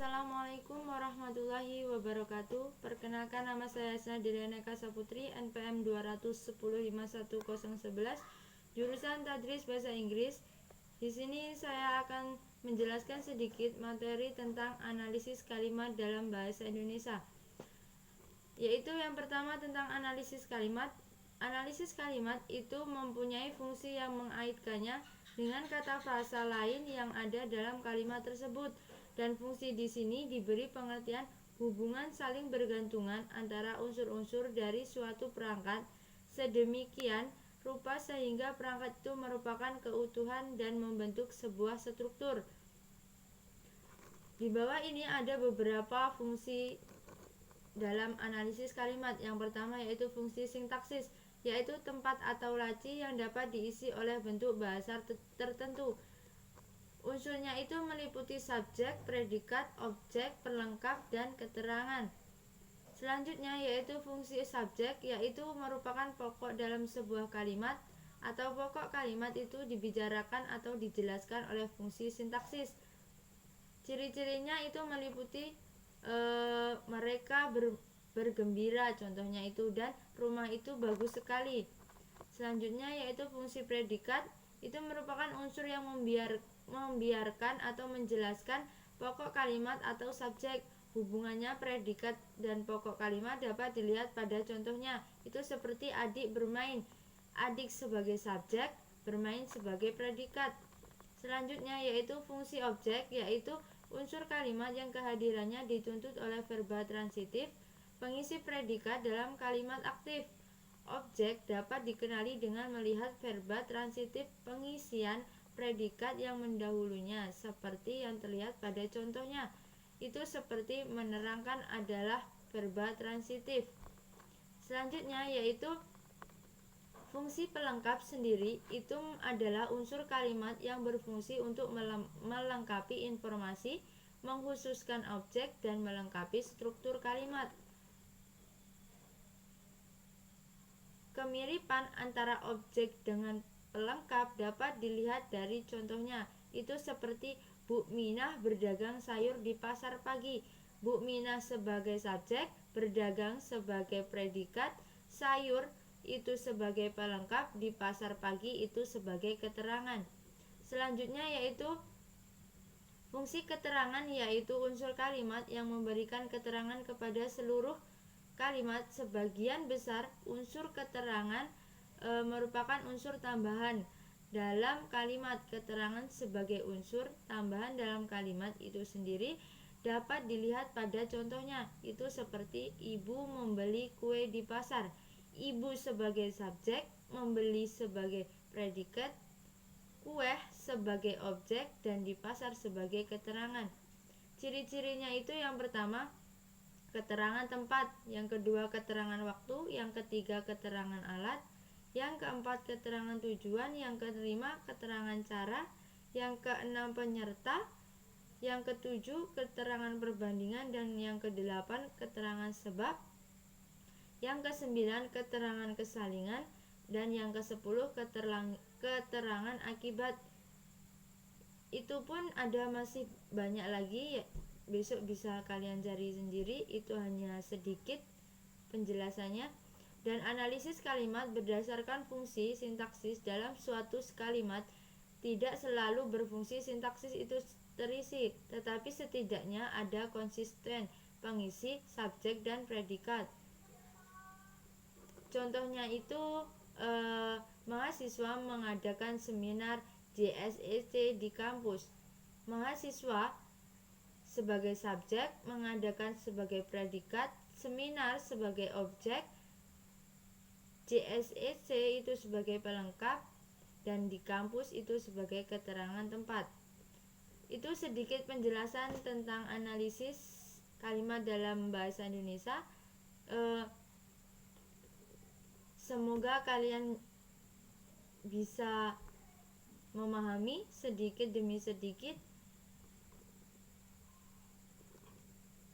Assalamualaikum warahmatullahi wabarakatuh. Perkenalkan, nama saya Asnadiriana Kasaputri, NPM 210510111, jurusan Tadris Bahasa Inggris. Di sini saya akan menjelaskan sedikit materi tentang analisis kalimat dalam bahasa Indonesia. Yaitu yang pertama tentang analisis kalimat. Analisis kalimat itu mempunyai fungsi yang mengaitkannya dengan kata frasa lain yang ada dalam kalimat tersebut, dan fungsi di sini diberi pengertian hubungan saling bergantungan antara unsur-unsur dari suatu perangkat sedemikian rupa sehingga perangkat itu merupakan keutuhan dan membentuk sebuah struktur. Di bawah ini ada beberapa fungsi dalam analisis kalimat. Yang pertama yaitu fungsi sintaksis, yaitu tempat atau laci yang dapat diisi oleh bentuk bahasa tertentu. Unsurnya itu meliputi subjek, predikat, objek, pelengkap, dan keterangan. Selanjutnya yaitu fungsi subjek, yaitu merupakan pokok dalam sebuah kalimat atau pokok kalimat itu dibicarakan atau dijelaskan oleh fungsi sintaksis. Ciri-cirinya itu meliputi mereka bergembira, contohnya itu, dan rumah itu bagus sekali. Selanjutnya yaitu fungsi predikat, itu merupakan unsur yang membiarkan atau menjelaskan pokok kalimat atau subjek. Hubungannya predikat dan pokok kalimat dapat dilihat pada contohnya, itu seperti adik bermain. Adik sebagai subjek, bermain sebagai predikat. Selanjutnya yaitu fungsi objek, yaitu unsur kalimat yang kehadirannya dituntut oleh verba transitif, pengisi predikat dalam kalimat aktif. Objek dapat dikenali dengan melihat verba transitif pengisian predikat yang mendahulunya, seperti yang terlihat pada contohnya. Itu seperti menerangkan adalah verba transitif. Selanjutnya yaitu fungsi pelengkap sendiri, itu adalah unsur kalimat yang berfungsi untuk melengkapi informasi, mengkhususkan objek, dan melengkapi struktur kalimat. Kemiripan antara objek dengan pelengkap dapat dilihat dari contohnya, itu seperti Bu Minah berdagang sayur di pasar pagi. Bu Minah sebagai subjek, berdagang sebagai predikat, sayur itu sebagai pelengkap, di pasar pagi itu sebagai keterangan. Selanjutnya yaitu fungsi keterangan, yaitu unsur kalimat yang memberikan keterangan kepada seluruh kalimat. Sebagian besar unsur keterangan merupakan unsur tambahan dalam kalimat. Keterangan sebagai unsur tambahan dalam kalimat itu sendiri dapat dilihat pada contohnya, itu seperti ibu membeli kue di pasar. Ibu sebagai subjek, membeli sebagai predikat, kue sebagai objek, dan di pasar sebagai keterangan. Ciri-cirinya itu yang pertama keterangan tempat, yang kedua keterangan waktu, yang ketiga keterangan alat, yang keempat keterangan tujuan, yang kelima keterangan cara, yang keenam penyerta, yang ketujuh keterangan perbandingan, dan yang kedelapan keterangan sebab, yang kesembilan keterangan kesalingan, dan yang kesepuluh keterangan akibat. Itu pun ada masih banyak lagi, besok bisa kalian cari sendiri, itu hanya sedikit penjelasannya. Dan analisis kalimat berdasarkan fungsi sintaksis dalam suatu kalimat tidak selalu berfungsi sintaksis itu terisi, tetapi setidaknya ada konsisten pengisi, subjek, dan predikat. Contohnya itu mahasiswa mengadakan seminar JSEC di kampus. Mahasiswa sebagai subjek, mengadakan sebagai predikat, seminar sebagai objek, JSEC itu sebagai pelengkap, dan di kampus itu sebagai keterangan tempat. Itu sedikit penjelasan tentang analisis kalimat dalam bahasa Indonesia. Semoga kalian bisa memahami sedikit demi sedikit